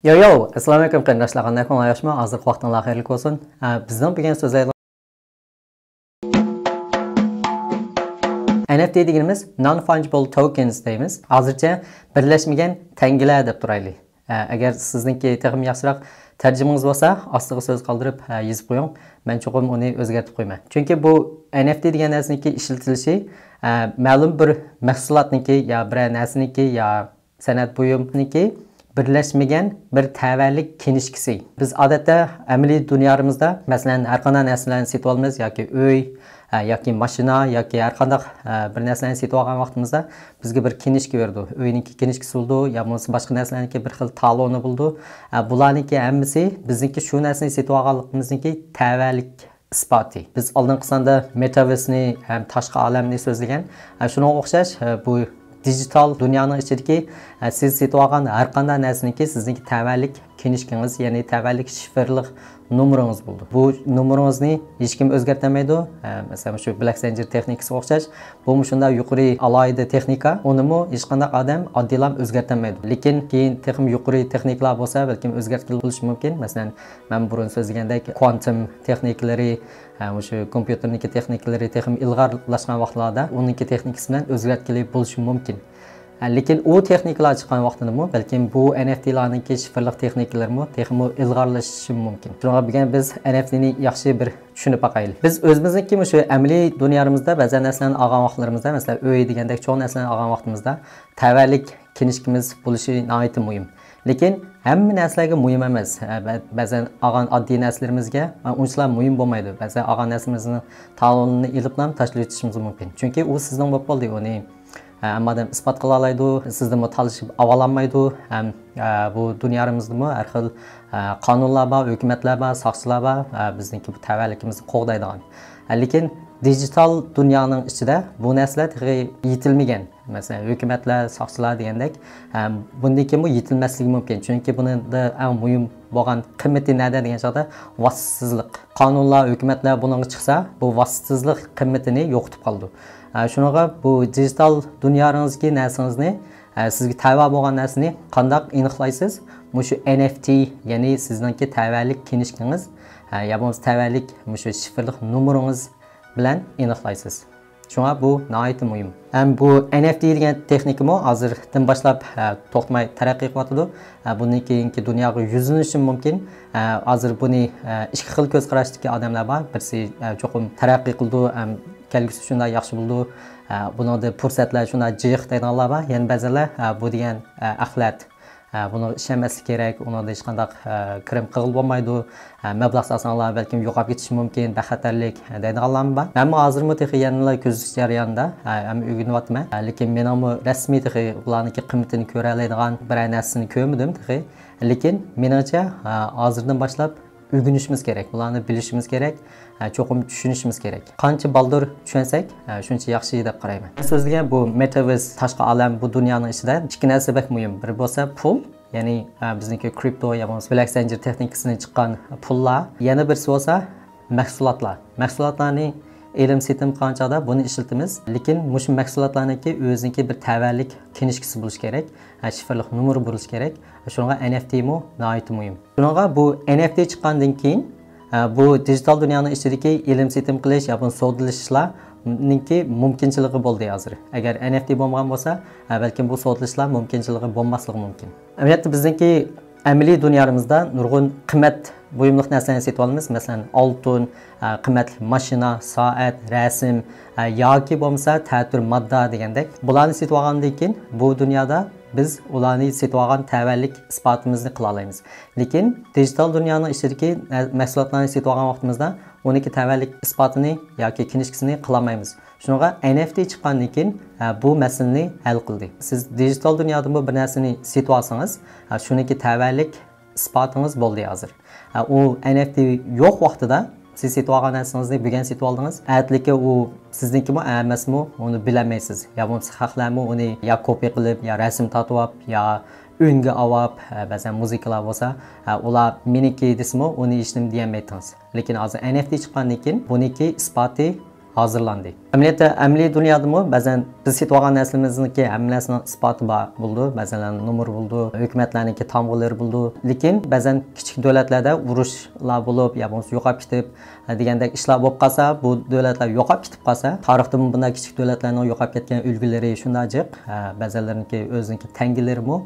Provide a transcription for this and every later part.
Yo, assalomu alaykum qarindoshlar, qanday kunlar hozir vaqtinglar xayrli bo'lsin. Bizning bugun so'zlaydigan NFT deganimiz non-fungible tokens deymiz. Hozircha birlashmagan tangalar deb turaylik. Agar sizningki texnik yaxshiroq tarjimangiz bo'lsa, ostiga so'z qoldirib yozib qo'ying. Men cho'qim uni o'zgartirib qo'yman. Chunki bu NFT degan narsaniki ishlatilishi ma'lum bir mahsulotniki yo bir narsaniki yo san'at buyumniki birleşmegen bir tavallik kinişkisi. Biz adette ameliy dünyamızda mesela her qanday narsalarni setib olamiz yoki uy yoki mashina yoki har qanday bir narsani setib olgan vaqtimizda bizga bir kinishki berdi. Uyninki kinishkisi bo'ldi, yo bo'lmasa boshqa narsalarniki bir xil taloni bo'ldi. Bularniki hammasi bizniki shu narsani setib olganligimizniki tavallik isboti. Biz oldingi sonda metaverse'ni ham tashqi olamni so'zlagan. Shunga o'xshash bu dijital dünyanın içindeki siz setib olgan har qanday narsaniki sizniki tavallik kinishkingiz, ya'ni tavallik shifrlik numarangiz bo'ldi. Bu numarangizni hech kim o'zgartirmaydi. Masalan, shu Black Zincir texnikasi o'xshash. Bu shunday yuqori alohida texnika, unimi hech qanday odam oddiylam o'zgartirmaydi. Lekin keyin texnik yuqori texnikalar bo'lsa, balkim o'zgartirib bo'lishi mumkin. Masalan, men burun so'zlagandek quantum texnikalari, o'sha kompyuterniki texnikalari texnik ilg'orlashgan vaqtlarda uningki texnikasi bilan o'zgartirib bo'lishi mumkin. Lekin u texnikalar chiqqan vaqtida balkim bu NFT'larningki shifrlik texnikalarmi texmo ilg'orlashishi mumkin. Shunga bugun biz NFT'ni yaxshi bir tushunib boqaylik. Biz o'zimizniki shu amaliy dunyomizda ba'zan narsalarni olgan vaqtlarimizda, masalan, uy degandek cho'ng narsalarni olgan vaqtimizda tavallik kinishkimiz bo'lishi nihoyatda muhim. Lekin hamma narsalarga muhim emas. Ba'zan olgan oddiy narsalarimizga unchalar muhim bo'lmaydi. Ba'zan olgan narsamizni talonini ilib ham tashlab o'tishimiz mumkin. Chunki u sizning bo'lib qoldi, uni madem ispat qila oladi, sizdan talashib avalanmaydi. Bu dunyomizda har xil qonunlar bor, hukumatlar bor, soqchilar bor, bizningki bu tavallikimizni qo'g'daydigan. Lekin dijital dunyoning ichida bu narsalar yetilmagan. Masalan, hukumatlar, soqchilar degandek, bundaki bu yetilmasligi mumkin. Chunki buningda eng muhim bo'lgan qimmati nada degan joyda vositasizlik. Qonunlar, hukumatlar buningga chiqsa, bu vositasizlik qimmatini yo'qotib qoldi. Shunaqa bu dijital dunyoningizga narsangizni sizga tava bo'lgan narsani qanday aniqlaysiz? Shu NFT, ya'ni sizningki tavallik kinishkingiz yo bo'lmasa tavallik shu shifrlik numarangiz bilan aniqlaysiz. Shunga bu nihoyatda muhim. Bu NFT degan texnikami hozirdan boshlab to'xtamay taraqqiy qilyapti. Bundan keyingi dunyoga yuzlanishi mumkin. Hozir buni ikki xil ko'z qarashdagi odamlar bor. Birisi cho'qim taraqqiy qildi, kelgusi shunday yaxshi bo'ldi. Buningda fursatlar shunday jiq deydiganlar bor. Yana ba'zilar bu degan axlat. Buni ishlamaslik kerak, uningda hech qanday kirim qilib bo'lmaydi. Mablag' solsanlar balkim yo'qolib ketishi mumkin, baxatarlik deydiganlar bor. Ammo hozirmi texnik yanada ko'zish jarayonida ham o'rganyapman. Lekin men ham rasmiy texnik ularniki qimmatini ko'ra oladigan bir narsani ko'rmadim texnik. Lekin menimcha hozirdan boshlab o'rganishimiz kerak, ularni bilishimiz kerak, cho'qim tushunishimiz kerak. Qancha baldur tushunsak, shuncha yaxshi deb qarayman. So'zlagan bu metaverse tashqi olam, bu dunyoning ichida ikki narsa bak muhim. Bir bo'lsa pul, ya'ni bizniki kripto yo bo'lmasa Black Zincir texnikasidan chiqqan pullar, yana birisi bo'lsa mahsulotlar. Mahsulotlarning elim setim qanchada buni ishlatamiz, lekin mush mahsulotlarniki o'ziniki bir tavallik kinishkisi bo'lish kerak, shifrlik numeri bo'lish kerak. Shunga NFT mo nihoyat muhim. Shunga bu NFT chiqqandan keyin bu dijital dunyoning ichidagi elim setim qilish yo bo'lmasa sodlashlarningki mumkinchiligi bo'ldi hozir. Agar NFT bo'lmagan bo'lsa, balkim bu sodlashlar mumkinchiligi bo'lmasligi mumkin. Albatta bizningki amaliy dunyomizda nurg'un qimmat buyumliq narsalarni setib olamiz. Masalan, oltin, qimmatli mashina, soat, rasm yoki bo'lmasa ta'tir modda degandek. Bularni setib olgandan keyin bu dunyoda biz ularni setib olgan tavallik isbotimizni qila olamiz. Lekin dijital dunyoning ichidagi mahsulotlarni setib olgan vaqtimizda uniki tavallik isbotini yoki kinishkisini qila olmaymiz. Shunga NFT chiqqandan keyin bu masalani hal qildi. Siz dijital dunyoda bir narsani setib olsangiz, shuniki tavallik isbotingiz bo'ldi hozir. U NFT yo'q vaqtida siz setib olgan narsangizni bugun setib oldingiz. Atlika u siznikimi emasmi, uni bilmaysiz. Yo bo'lmasa xalqlarmi uni yo kopiya qilib, yo rasm tatib olib, yo o'nga olib, ba'zan muzikalar bo'lsa, ular meniki desmi, uni hech nima deyamaysiz. Lekin hozir NFT chiqqandan keyin buniki isboti hazırlandı. Əməliyyatda əmli dünyadımı bəzən biz setib alğan nəslimizdəki əmləsinin isbatı buldu. Məsələn, numur buldu, hökumətlərinki tamğıları buldu. Lakin bəzən kiçik dövlətlərdə vuruşlar olub, ya bo'lmasa yo'qolib ketib degandek ishlar bo'lib qolsa, bu dövlətlər yo'qolib ketib qolsa, tarixda bunday kichik dövlətlərning yo'qolib ketgan ulgulari shundaycıq, bəzənlərinki o'ziniki tangilarimi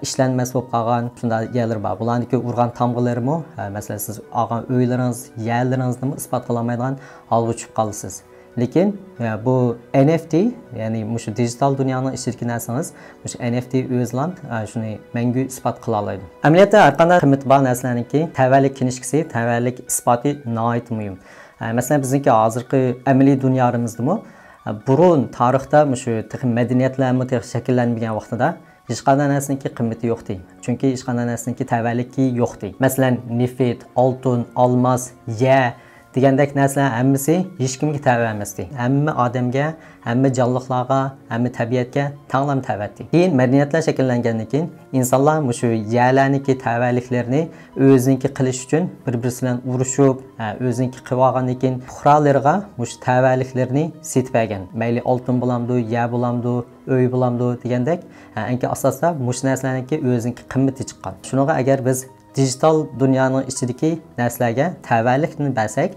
ishlanmas bo'lib qolgan shunday yerlar bor. Bularniki urgan tamg'ilarimi, masalan, siz olgan uylaringiz, yerlaringizni isbot qila olmaydigan holga tushib qolasiz. Lekin bu NFT, ya'ni mushu digital dunyoning ichidagi narsangiz, mushu NFT o'zlan shuni mangu isbot qila oladi. Amaliyotda har qanday qimmat bor narsalarniki tavallik kinishkisi, tavallik isboti nihoyat muhim. Masalan, bizniki hozirgi amaliy dunyomizda burun tarixda mushu madaniyatlarni shakllanmagan vaqtida hech qanday narsaniki qimmati yo'qdi. Chunki hech qanday narsaniki tavalliki yo'qdi. Masalan, neft, oltin, olmos, ya degandek narsalar hammasi hech kimga tava emasdi. Hamma odamga, hamma jonliqlarga, hamma tabiatga tanglam tavatdi. Keyin madaniyatlar shakllangandan keyin insonlar mushu yalarniki tavalliklarni o'ziniki qilish uchun bir-birisi bilan urushib, o'ziniki qilib olgandan keyin puhralarga mushu tavalliklarni setib olgan. Mayli oltin bo'lamdi, ya bo'lamdi, uy bo'lamdi degandek, anki asosda mushu narsalarniki o'ziniki qimmati chiqqan. Shuninga agar biz digital dunyoning ichidagi narsalarga tavallikni bersak,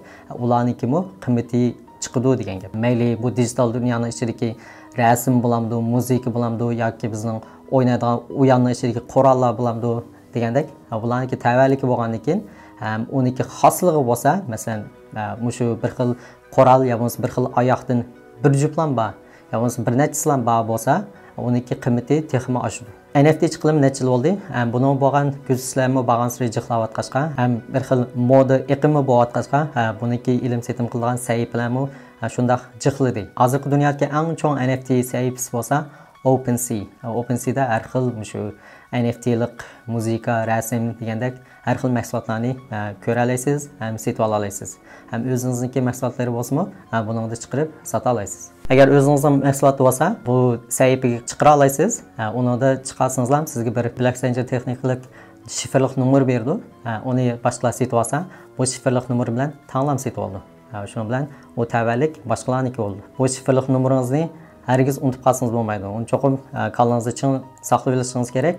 ularnikimi qimmati chiqadi degan gap. Mayli bu digital dunyoning ichidagi rasm bo'lamdi, muzika bo'lamdi yoki bizning o'ynaydigan o'yinning ichidagi qurollar bo'lamdi degandek, ularniki tavalliki bo'lgandan keyin uniki xosligi bo'lsa, masalan, mushu bir xil qurol yo bo'lmasa bir xil oyoqdan bir juplan bor, yo bo'lmasa bir nechasilan bor bo'lsa, uniki qimmati texmi oshadi. NFT chiqilimi necha yil bo'ldi? Buning bo'lgan ko'rsatishlarmi bo'lgan siri jihlayotqachqa, ham bir xil moda iqimi bo'layotqachqa, buniki ilm setim qilgan sahifalarmi shundoq jihlaydi. Hozirgi dunyodagi eng chong NFT sahifasi bo'lsa OpenSea. OpenSea'da har xil shu NFT'lik muzika, rasm degandek har xil mahsulotlarni ko'ra olasiz, ham setib ola olasiz. Ham o'zingizniki mahsulotlari bo'lsa-mu, buningda chiqarib sota olasiz. Agar o'zingizning mahsuloti bo'lsa, bu sahifaga chiqara olasiz. Uningda chiqarsangizlar ham sizga bir blockchain texnikalik shifrlik nomer berdi. Uni boshqalar setib olsa, bu shifrlik nomer bilan tanlam setib oldi. Shuning bilan u tavallik boshqalarniki bo'ldi. Bu shifrlik nomeringizni hargiz unutib qolsangiz bo'lmaydi. Uni cho'qim qalbingizda chin saqlab olishingiz kerak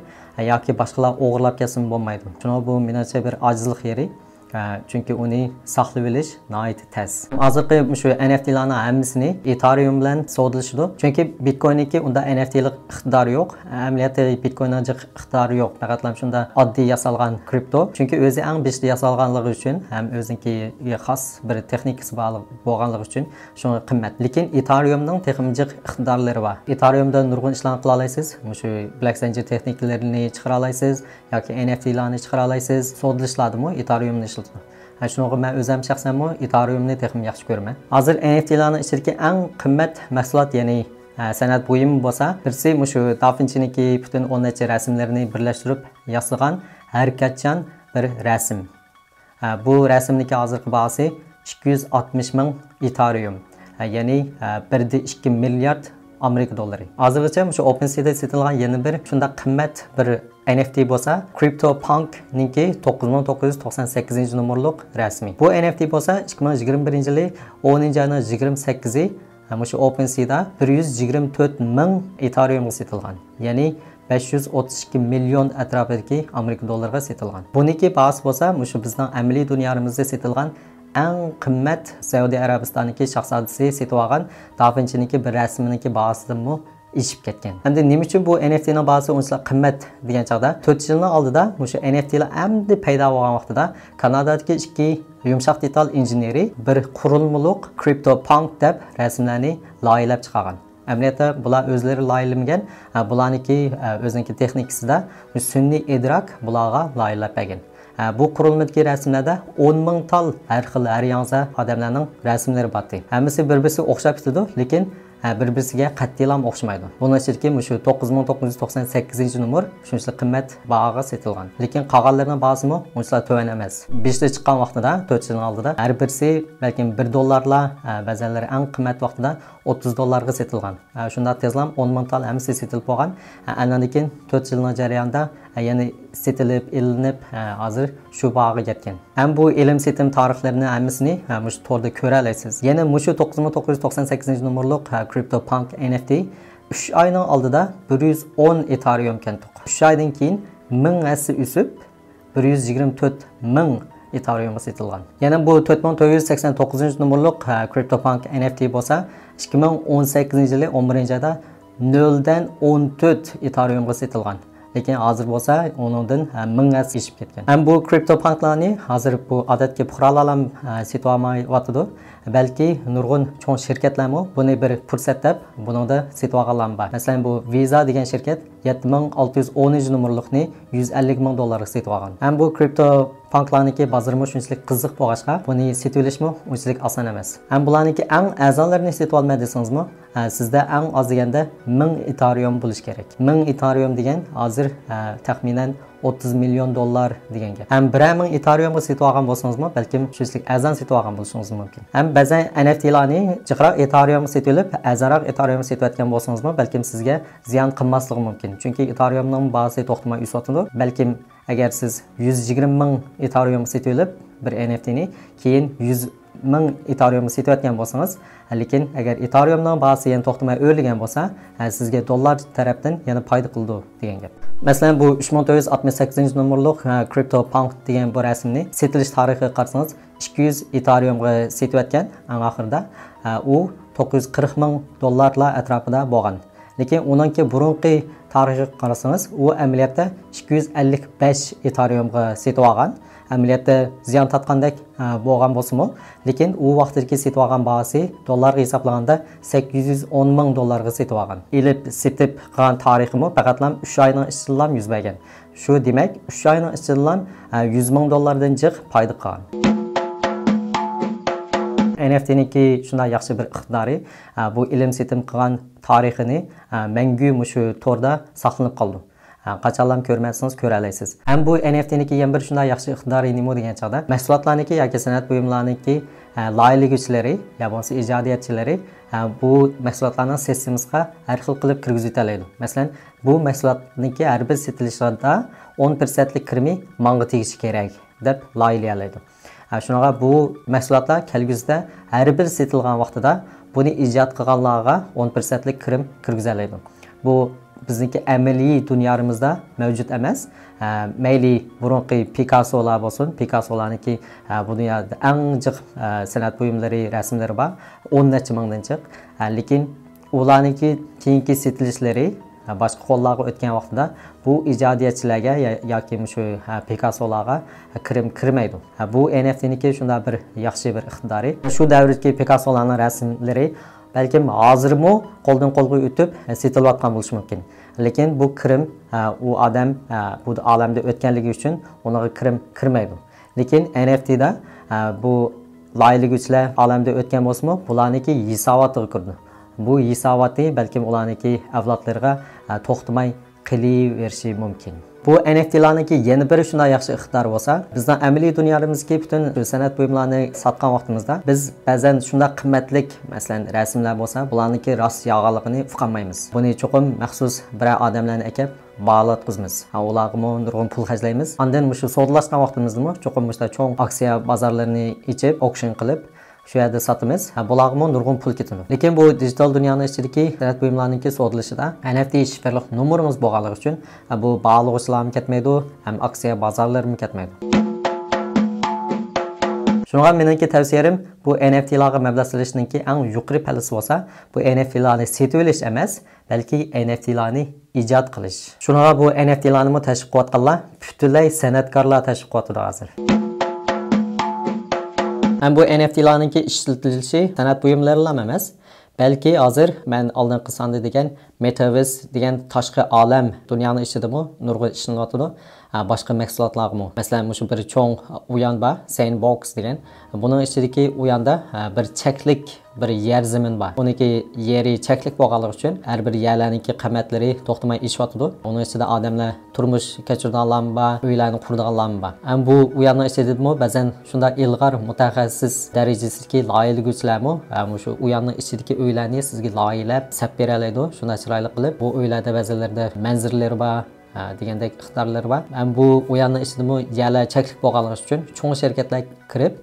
yoki boshqalar o'g'irlab kelsin bo'lmaydi. Chunki bu menimcha bir ojizlik yeri. Chunki uni saqlab olish nihoyat tez. Hozirgi shu NFT'larning hammasini Ethereum bilan sodlashdi. Chunki Bitcoin'niki unda NFT'lik iqtidor yo'q. Amaliyotda Bitcoin'ning iqtidori yo'q. Faqatlam shunda oddiy yasalgan kripto. Chunki o'zi eng beshli yasalganligi uchun ham o'zininkiga xos bir texnikasi bo'lganligi uchun shunga qimmat. Lekin Ethereumning texnik iqtidorlari bor. Ethereumda nurg'un ishlarni qila olasiz. Shu blockchain texnikalarini chiqara olasiz yoki NFT'larni chiqara olasiz. Sodlashladimi Ethereumni Shunga men o'zim shaxsan Ethereumni texnik yaxshi ko'raman. Hozir NFT'larning ichidagi eng qimmat mahsulot, ya'ni san'at buyumi bo'lsa, birisi shu Da Vinci'niki butun 10 necha rasmlarni birlashtirib yasagan harakatchan bir rasm. Bu rasmniki hozirgi bahosi 260 ming Ethereum, ya'ni 1.2 milliard Amerika dollari. Hozirgacha shu OpenSea'da sotilgan yana bir shunda qimmat bir NFT bo'lsa, CryptoPunk-niki 9998 nomerlik rasmi. Bu NFT bo'lsa 2021-yili 10-oyning 28-i shu OpenSea'da 124 ming Ethereumga sotilgan. Ya'ni 532 million atrofidagi Amerika dollariga sotilgan. Buniki bahosi bo'lsa, shu bizning amaliy dunyomizda sotilgan eng qimmat Saudiya Arabistonidagi shahzodasi setib olgan Da Vinci'niki bir rasminiki bahosidanmi ishib ketgan. Endi nima uchun bu NFT'ning bahosi uncha qimmat degan chaqda 4 yilning oldida shu NFT'lar endi paydo bo'lgan vaqtida Kanadadagi ikki yumshoq detal injeneri bir qurilmaliq CryptoPunk deb rasmlarni loyihalab chiqargan. Amaliyotda bular o'zlari loyihalamagan, bularniki o'ziniki texnikasida sun'iy idrok bularga loyihalab bergan. Bu qurilmadagi rasmlarda 10 ming tal har xil har yangi odamlarning rasmlari bor. Hammasi bir-biriga o'xshab ketadi, lekin bir-biriga qat'iyan o'xshamaydi. Buning ichidagi shu 9998-nomer shuncha qimmat bahoga sotilgan. Lekin qolganlarning bahosi uncha to'van emas. 5 chiqqan vaqtida 4 yil oldida har birisi balki 1 dollarlar, ba'zanlari eng qimmat vaqtida 30 dollarga sotilgan. Shunda tezlam 10 ming tal hammasi sotilib qolgan. Andan keyin 4 yilning jarayonida yani setilib, ilinib, hozir shu bag'ga ketgan. Ham bu ilm setim tarixlarini hammasini shu torda ko'ra olasiz. Yana shu 9998 nomerlik CryptoPunk NFT 3 oyning oldida 110 Ethereum kentuq. 3 oydan keyin 1000 hassa o'sib 124 ming Ethereum'a setilgan. Yana bu 4989 nomerlik CryptoPunk NFT bo'lsa 2018 yili 11-oyda 0 dan 14 Ethereum'a setilgan. Lekin hozir bo'lsa onundan 1000 hassa eshib ketgan. Ham bu CryptoPunklarni hozir bu odatga puhralar ham setib olmayotdi. Balki nurg'un cho'ng shirkatlarmi buni bir fursat deb buningda setib olganlar bor. Masalan bu Visa degan shirkat 7610 nomerlikni $150,000 setib olgan. Ham bu CryptoPunklarniki bozormi shunchalik qiziq bo'lg'achqa buni setib olishmi unchalik oson emas. Ham bularniki eng a'zolarini setib olmay desangizmi, sizda eng oz deganda 1000 Ethereum bo'lish kerak. 1000 Ethereum degan hozir taxminan $30 million degan gap. Ham 1000 Ethereumga setib olgan bo'lsangizmi, balkim shunchalik arzon setib olgan bo'lishingiz mumkin. Ham ba'zan NFTlarni jiqroq Ethereumga setib olib, arzonroq Ethereumga setib etgan bo'lsangizmi, balkim sizga ziyon qilmasligi mumkin. Chunki Ethereumning bahasi to'xtamay o'sayotdi. Balkim agar siz 120 ming Ethereum setib olib bir NFTni keyin 100 ming Ethereum setib etgan bo'lsangiz, lekin agar Ethereumning bahasi yana to'xtamay o'rlagan bo'lsa, sizga dollar tarafdan yana foyda qildi degan gap. Masalan bu 3968 nomerlik CryptoPunk degan bu rasmni setilish tarixiga qarasangiz 200 Ethereumga setib etgan, eng oxirida u $940,000 atrofida bo'lgan. Lekin uningki burunqi tarixiga qarasangiz, u amaliyotda 255 Ethereumga setib olgan. Amaliyotda ziyon tatqandek bo'lgan bo'lsa-mu, lekin u vaqtdagi setib olgan bahasi dollarga hisoblaganda $810,000 setib olgan. Ilib setib qolgan tariximi faqatlam 3 oyning ichida yuz bergan. Shu demak 3 oyning ichida $100,000 dan jiq foyda qilgan. NFT'niki shunday yaxshi bir iqtidori, bu ilm setim qilgan tarixini mangu shu torda saqlanib qoldi. Qachonlam ko'rmasangiz ko'ra olasiz. Ham bu NFT'niki ham bir shunday yaxshi iqtidori nima degan chaqda, mahsulotlarniki yoki san'at buyumlarniki loyihaliguvchilari, ya bo'lmasa ijodiyatchilari bu mahsulotlarning sistemasiga har xil qilib kirgizib oladi. Masalan, bu mahsulotniki har bir setilishida 10% lik kirimi manga tegishi kerak deb loyihalaydi. Shunaqa bu mahsulotlar kelgusida har bir setilgan vaqtida buni ijod qilganlarga 10% lik kirim kirgiziladi. Bu bizniki amaliy dunyomizda mavjud emas. Mayli burunqi Picassolar bo'lsin, Picassolarniki bu dunyoda eng jiq san'at buyumlari, rasmlari bor, 10 necha mingdan chiq. Lekin ularniki keyingi setilishlari boshqa qo'llarga o'tgan vaqtida bu ijodiyatchilarga yoki shu Picassolarga kirmaydi. Bu NFT'niki shunday bir yaxshi bir iqtidori. Shu davrdagi Picassolarning rasmlari balkim hozirmi qo'ldan qo'lga o'tib setilayotgan bo'lishi mumkin. Lekin bu kirim u odam bu olamda o'tganligi uchun unaga kirim kirmaydi. Lekin NFT'da bu loyihaliguvchilar olamda o'tgan bo'lsa-mu, bularniki hisobotiga kirdi. Bu hisoboti balkim ularniki avlodlarga to'xtamay qilaverishi mumkin. Bu NFT'larniki yana bir shunday yaxshi iqtidor bo'lsa, bizning amaliy dunyomizga butun san'at buyumlarini sotgan vaqtimizda biz ba'zan shunday qimmatlik, masalan, rasmlar bo'lsa, bularniki rost yog'aligini uqolmaymiz. Buni cho'qim maxsus bir odamlarni akab bog'latqizmiz. Ularga nurg'un pul xarjlaymiz. Ondan shu savdolashgan vaqtimizda cho'qim shunday cho'ng aksiya bozorlarini ichib, auction qilib shu yerda sotamiz. Bularga nurg'un pul ketadi. Lekin bu digital dunyoning ichidagi san'at buyumlariniki sotılishida NFT shifrli nomerimiz bo'lganligi uchun bu bog'lovchilar ketmaydi, ham aksiya bozorlari ketmaydi. Shunga meniki tavsiyam bu NFTlarga mablag' solishninki eng yuqori pallasi bo'lsa, bu NFTlarni setib olish emas, balki NFTlarni ijod qilish. Shunga bu NFTlarni tashviq qilayotganlar butunlay san'atkorlar tashviq qilyapti hozir. Hem bu NFT'larninki ishlatilishi san'at buyumlari emas, balki hozir men oldingi sonda degan Metaverse degan tashqi olam dunyoning ichidami nurg'un ishlanyapti. Boshqa mahsulotlarmi? Masalan, shu bir cho'ng uyan bor, Sandbox degan. Buning ichidagi uyanda bir cheklik bir yer zamin bor. Uniki yeri cheklik bo'lganligi uchun har bir yerlarniki qiymatlari to'xtamay ishyapti. Uning ichida odamlar turmush kechirganlar bor, uylarni qurganlar bor. Ham bu uyanning ichidami ba'zan shunday ilg'or mutaxassis darajasidagi loyihaliguvchilarmi shu uyanning ichidagi uylarni sizga loyihalab sap beradi. Shunday chiroyli qilib bu uylarda ba'zilarda manzillar bor, degandek iqtidorlari bor. Bu o'yanning ichidami yalar cheklik bo'lganligi uchun cho'ng shirkatlar kirib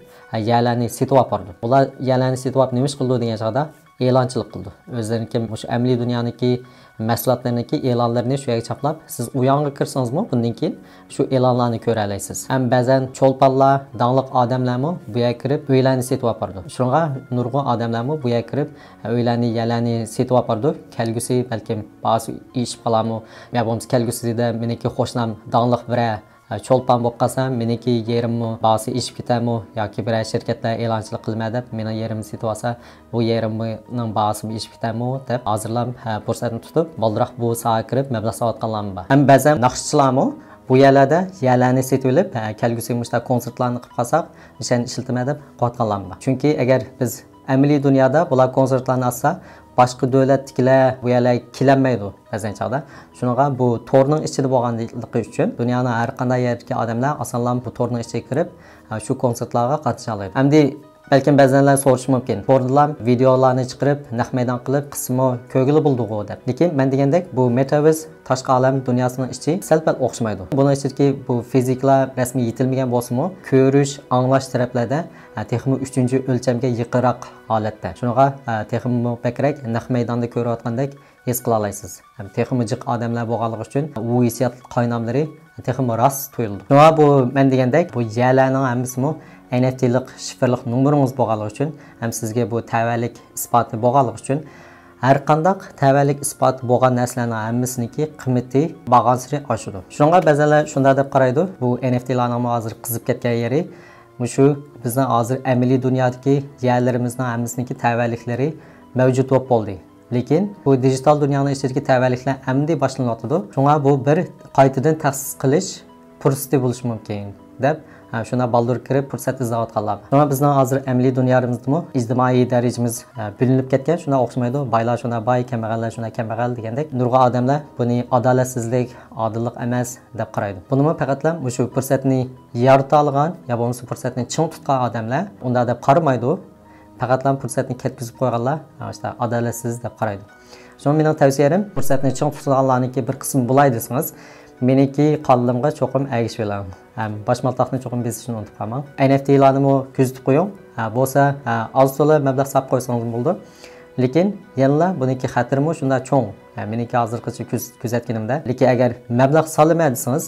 yalarni setib olib ular yalarni setib olib nima ish qildi degan chog'da e'lonchilik qildi. O'zlariniki o'sha amaliy dunyoniki mahsulotlarniki e'lonlarini shu yerga chaplab, siz u yoqqa kirsangizmi, bundan keyin shu e'lonlarni ko'ra olasiz. Ham ba'zan cho'lponlar, danglik odamlarmi bu yerga kirib uylarni setib olib shunga nurg'un odamlarmi bu yerga kirib uylarni, yalarni setib olib kelgusi balkim ba'zi ish qilami, yo bo'lmasa kelgusida meniki qo'shnim danglik bira cho'lpon bo'lib qolsa, meniki yerimmi ba'zi ish ketami yoki bir shirkatlar e'lonchilik qilmadi deb meni yerimni setib olsa, bu yerimning ba'zisi ish ketami deb hozirlam fursatni tutib, boldiroq bu sohaga kirib mablag' solayotganlarmi bor. Ham ba'zan naqshchilarmi bu yerlarda yalarni setib olib, kelgusi mushta konsertlarni qilib qolsak, o'shani ishlatma deb qo'yganlarmi bor. Chunki agar biz amaliy dunyoda bular konsertlarni olsa, boshqa davlatdagilar bu yerlarga kelolmaydi ba'zan chog'da. Shuninga bu torning ichida bo'lganligi uchun dunyoning har qanday yerdagi odamlar osonlanib bu torning ichiga kirib shu konsertlarga qatnasha oladi. Hamda balkim ba'zanlar so'rashi mumkin. Torlar videolarni chiqarib, naq maydon qilib, qismi ko'gili bo'ldi-ku deb. Lekin men degandek bu metaverse tashqi olam dunyosining ichi sal-pal o'xshamaydi. Buning ichidagi bu fiziklar rasmiy yetilmagan bo'lsa-mu, ko'rish, anglash taraflarda texmi 3-o'lchamga yaqinroq holatda. Shunga texmi bakrak naq maydonda ko'rayotgandek his qila olasiz. Texmi jiq odamlar bo'lganligi uchun bu hissiyot qaynamlari texmi rost tuyuldi. Shunga bu men degandek bu yalarning hammasimi NFT'lik shifrlik nomeringiz bo'lganligi uchun ham sizga bu tavallik isboti bo'lganligi uchun har qanday tavallik isboti bo'lgan narsalarning hammasiniki qiymati bag'ansiri oshadi. Shunga ba'zilar shunday deb qaraydi, bu NFT'larning hozir qizib ketgan yeri shu bizning hozir amaliy dunyodagi yerlarimizning hammasiniki tavalliklari mavjud bo'ldi. Lekin bu digital dunyoning ichidagi tavalliklar endi boshlanyapti. Shunga bu bir qaytadan ta'sis qilish fursati bo'lishi mumkin deb shuna baldur kirib fursat izlayotganlar. Shuna bizning hozir amaliy dunyomizda ijtimoiy darajamiz bilinib ketgan, shuna o'xshamaydi. Boylar shuna boy, kambag'allar shuna kambag'al degandek, nurg'un odamlar buni adolatsizlik, odillik emas deb qaraydi. Buni faqatlam shu fursatni yarata olgan, yo bo'lmasa fursatni ching tutgan odamlar unda deb qaramaydi. Faqatlam fursatni ketkizib qo'yganlar işte adolatsiz deb qaraydi. Shuni mening tavsiyam fursatni ching tutganlarniki bir qism bo'lay desangiz, meniki qalbimga cho'qim agishib olam. Boshmaltoqni cho'qim besishni unutib qolmang. NFT'larni kuzatib qo'ying. Bo'lsa oz-to'la mablag' sap qo'ysangiz bo'ldi. Lekin yana buniki xatirmi shunda cho'ng. Meniki hozirgacha kuzatganimda. Lekin agar mablag' solmasangiz,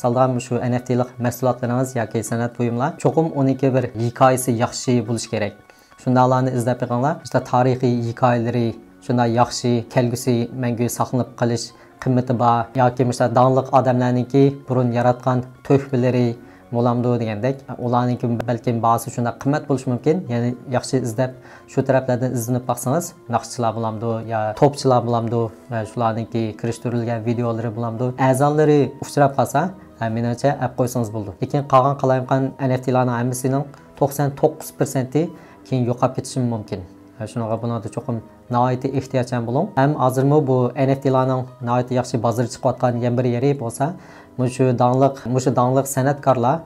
solgan shu NFT'lik mahsulotlaringiz yoki san'at buyumlar cho'qim uniki bir hikoyasi yaxshi bo'lish kerak. Shundalarni izlab qo'yinglar. İşte tarixiy hikoyalari shunda yaxshi kelgusi mangu saqlanib qolish qimmati bor yoki mesela danglik odamlarniki burun yaratgan tuhfalari bo'lamdi degandek, ularniki balkim ba'zi shunda qimmat bo'lishi mumkin. Ya'ni yaxshi izlab shu taraflardan izlanib baqsangiz, naqshchilar bo'lamdi yo topchilar bo'lamdi va shularniki kirishtirilgan videolari bo'lamdi. A'zolari uchrab qolsa, menimcha olib qo'ysangiz bo'ldi. Lekin qolgan qalayimqan NFT'larning hammasining 99% keyin yo'qolib ketishi mumkin. Shunaqa bunada cho'qim nihoyatda ehtiyotchan bo'ling. Ham hozirmi bu NFT'larning nihoyatda yaxshi bozor chiqayotgan yana bir yeri bo'lsa, mushu danglik san'atkorlar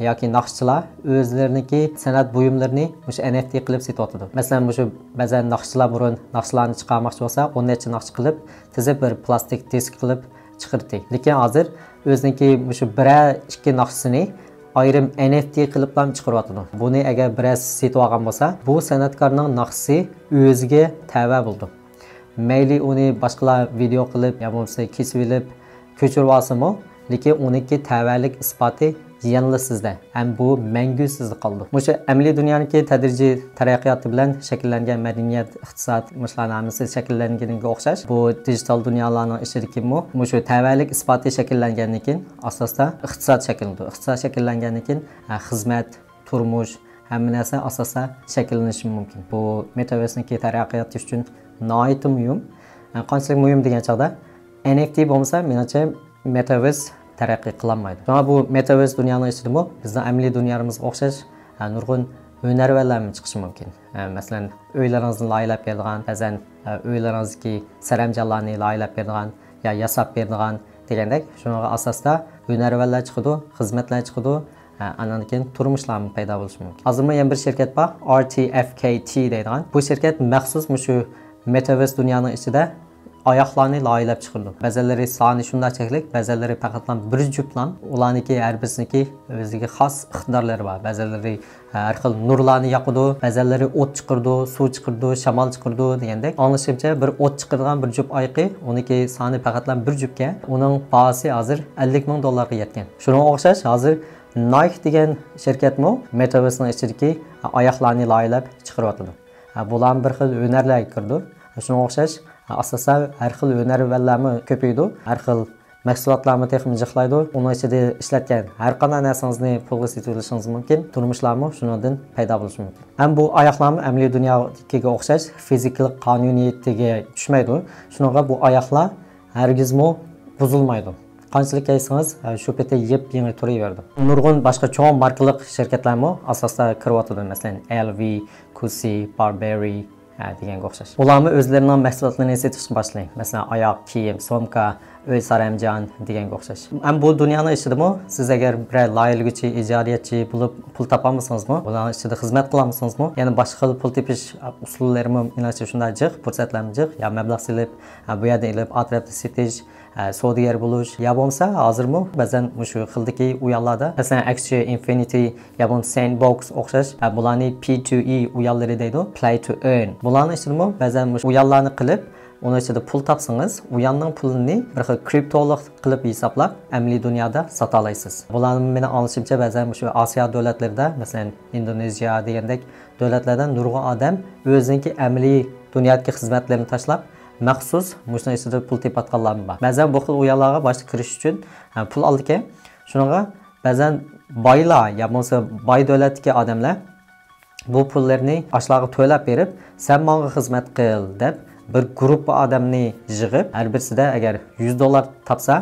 yoki naqshchilar o'zlariniki san'at buyumlarini mushu NFT qilib sotyapti. Masalan, mushu ba'zan naqshchilar burun naqshlarni chiqarmoqchi bo'lsa, 10 necha naqsh qilib, tizib bir plastik disk qilib chiqirdi. Lekin hozir o'ziniki mushu bira ikki naqshini ayrim NFT qilib ham chiqaryapti. Buni agar biroz setib olgan bo'lsa, bu san'atkorning naqshi o'ziga tava bo'ldi. Mayli uni boshqalar video qilib, yo bo'lmasa kesib olib ko'chirib olsa-mu, lekin uniki tavallik isboti yanada sizda. Ham bu mangu sizda qoldi. O'sha amaliy dunyoniki tadrijiy taraqqiyoti bilan shakllangan madaniyat, iqtisod, mushlarning hammasi shakllanganiga o'xshash. Bu digital dunyolarning ishidagi shu tavallik isboti shakllangandan keyin asosda iqtisod shakllandi. Iqtisod shakllangandan keyin xizmat, turmush, hamma narsa asosda shakllanishi mumkin. Bu metaverseniki taraqqiyoti uchun nihoyat muhim. Qanchalik muhim degan chog'da NFT bo'lmasa, menimcha metaverse taraqqiy qilolmaydi. Shunga bu metaverse dunyoning ichida bizning amaliy dunyomizga o'xshash nurg'un hunarvanlar chiqishi mumkin. Masalan, uylaringizni loyilab beradigan, ba'zan uylaringizdagi saramjonlarni loyilab beradigan, yo yasab beradigan degandek, shunga asosda hunarvanlar chiqadi, xizmatlar chiqadi, andan keyin turmushlar paydo bo'lishi mumkin. Hozirmi yana bir shirkat bor, RTFKT deydigan. Bu shirkat maxsus shu metaverse dunyoning ichida oyoqlarni loyilab chiqirdi. Ba'zilari soni shunday cheklik, ba'zilari faqatlan bir juftlan, ularniki har birisiniki o'ziga xos iqtidorlari bor. Ba'zilari har xil nurlarni yoqidi, ba'zilari o't chiqirdi, suv chiqirdi, shamol chiqirdi degandek. Anglashimcha bir o't chiqirgan bir jup oyoqi, uniki soni faqatlan bir jupga, uning bahosi hozir $50,000 ga yetgan. Shunga o'xshash hozir Nike degan shirkatmi Metaverse'ning ichidagi oyoqlarni loyilab chiqiryapti. Bular bir xil hunarlarga kirdi. Shunga o'xshash asosan har xil hunar vallarni ko'paydi. Har xil mahsulotlarni texnik jihlaydi. Uning ichida ishlatgan har qanday narsangizni pulga sotib olishingiz mumkin. Turmushlarni shundan paydo bo'lishi mumkin. Ham bu oyoqlarni amaliy dunyoga o'xshash fiziklik qonuniyatiga tushmaydi. Shunga bu oyoqlar hargizmi buzilmaydi. Qanchalik aytsangiz shu paytda yep-yangi turaverdi. Nurg'un boshqa cho'ng markalik shirkatlarmi asosda kiryapti. Masalan, LV, Gucci, Burberry deganga o'xshash. Ularni o'zlarining mahsulotlarini sotishni boshlaydi. Masalan, oyoq kiyim, sumka, uy saramjon deganga o'xshash. Ham bu dunyoning ishidami, siz agar bir loyihalaguvchi, ijodiyatchi bo'lib pul topamizsizmi, ularning ishida xizmat qilamizmi, ya'ni boshqa xil pul tepish usullarimi menimcha shunday jiq, fursatlarni jiq, ya mablag' silib, bu yerda ilib atrofda setish, savdogar bo'lish, ya bo'lmasa hozirmi ba'zan shu xildagi uyallarda, masalan, Axie Infinity, ya bo'lmasa Sandbox o'xshash, bularni P2E uyallari deydi, play to earn. Bularni ishidami ba'zan uyallarni qilib onun içinde pul tapsanız, uyanın pulunu bir xil kriptoluk qilib hisoblab, amaliy dunyoda sota olasiz. Bularni meni anglashimcha ba'zan shu Osiyo davlatlarida, masalan, Indoneziya degandek davlatlardan nurg'un odam o'ziniki amaliy dunyodagi xizmatlarini tashlab, maxsus mushuna ichida pul tepatganlar bor. Ba'zan bu xil uyanlarga boshqa kirish uchun pul oldikan, shuninga ba'zan boylar, ya bo'lmasa boy davlatdagi odamlar bu pullarni ashlarga to'lab berib, "Sen menga xizmat qil" deb bir grup odamni yig'ib, har birisida agar $100 topsa,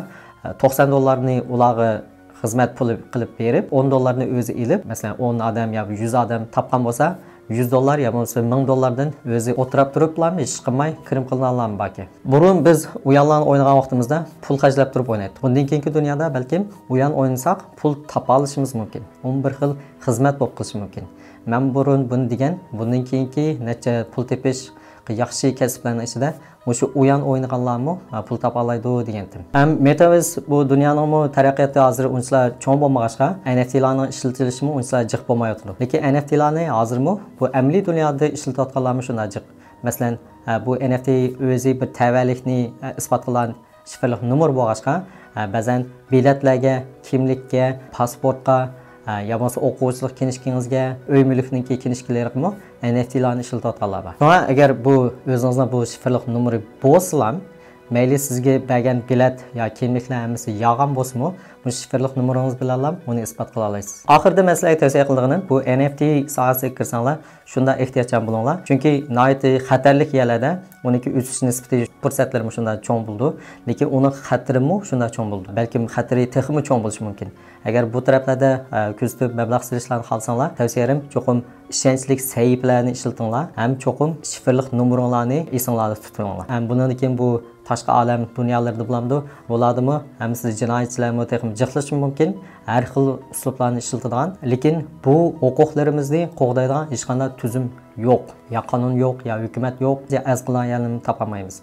$90 ularga xizmat puli qilib berib, $10 o'zi ilib, masalan 10 odam yoki 100 odam topgan bo'lsa, $100 ya bo'lmasa $1000 o'zi o'tirib turiblarmi, ish qilmay kirim qilinganlarmi balki. Burun biz uyanlarni o'ynagan vaqtimizda pul xarjlab turib o'ynaydik. Bundan keyingi dunyoda balkim uyan o'ynasak pul topa olishimiz mumkin. Uni bir xil xizmat bo'lib qilish mumkin. Men burun buni degan, bundan keyingi necha pul tepish yaxshi kasblarning ichida o'sha uyan o'ynaganlarmi pul topa oladi degandim. Ham Metaverse bu dunyoning taraqqiyoti hozir unchalar cho'ng bo'lmag'achqa, NFTlarning ishlatilishimi unchalar jiq bo'lmayapti. Lekin NFTlarni hozirmi bu amaliy dunyoda ishlatayotganlarmi shunday jiq. Masalan, bu NFT o'zi bir tavallikni isbot qilgan shifrli nomer bo'lg'achqa, ba'zan biletlarga, kimlikka, pasportga ya bo'lmasa o'quvchilik kinishkingizga, uy mulkning kinishkilariga NFTlarni ishlatayotganlar bor. Shunga agar bu o'zingizning bu shifrli nomeri bo'lsa, mayli sizga bergan bilet ya kimliklar hammasi yolg'on bo'lsa-mu, bu shifrli nomeringiz bilan uni isbot qila olasiz. Oxirida men sizlarga tavsiya qilganim, bu NFT sohasiga kirsanglar, shunda ehtiyotchan bo'linglar. Chunki nihoyatda xatarlik yerlarda uniki o'sish nisbati fursatlarimiz shunda cho'ng bo'ldi, lekin uning xatarimi shunda cho'ng bo'ldi. Balki xatari texmi cho'ng bo'lishi mumkin. Agar bu taraflarda kuzatib mablag' silishlarni xohlasanglar, tavsiyalarim cho'qim ishonchli sahifalarni ishlatinglar, ham cho'qim shifrli nomerlarni esinglarda tutinglar. Ham bundan keyin bu tashqi olam dunyolarida bo'lamdi. Bo'ladimi? Ham siz jinoyatchilarni texnik jiqlash mumkin. Har xil uslublarni ishlatadigan, lekin bu huquqlarimizni qo'g'daydigan hech qanday tuzum yo'q. Ya qonun yo'q, ya hukumat yo'q, ya azqillarni topamaymiz.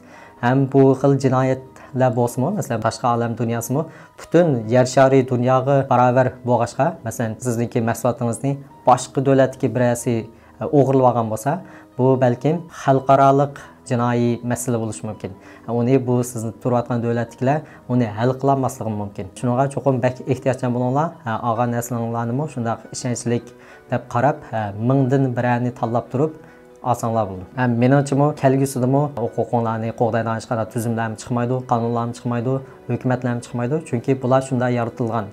Ham bu xil jinoyatlar bo'lsa-mu, masalan, tashqi olam dunyosimi, butun yer shari dunyoga barobar bo'lg'achqa, masalan, sizningki mahsulotingizni boshqa davlatdagi birasi o'g'irlab olgan bo'lsa, bu balkim xalqaroliq jinoiy masala bo'lishi mumkin. Uni bu sizni turayotgan davlatdagilar uni hal qila olmasligi mumkin. Shuninga cho'qim bak ehtiyotchan bo'linglar. Olgan narsalarni shunday ishonchlik deb qarab, mingdan birani tanlab turib olsanglar bo'ldi. Menimcha kelgusidami huquqlarni qo'g'daydigan hech qanday tuzumlarni chiqmaydi, qonunlarni chiqmaydi, hukumatlarni chiqmaydi, chunki bular shunday yaratilgan.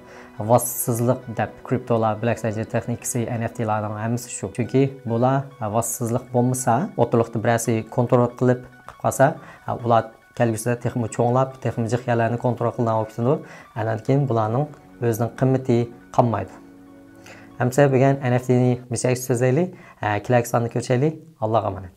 Vasitsizlik deb kriptolar, blockchain texnikasi, NFTlarning hammasi shu. Chunki bular vasitsizlik bo'lmasa, o'tirliqda birasi kontrol qilib qolsa, ular kelgusida texnik cho'nglab, texnik jihatlarni kontrol qilgan o'tadi. Andan keyin bularning o'zining qimmati qolmaydi. Hamsa bo'lgan NFTni misyak so'zlaylik, klaksonni ko'chaylik. Allohga omonat.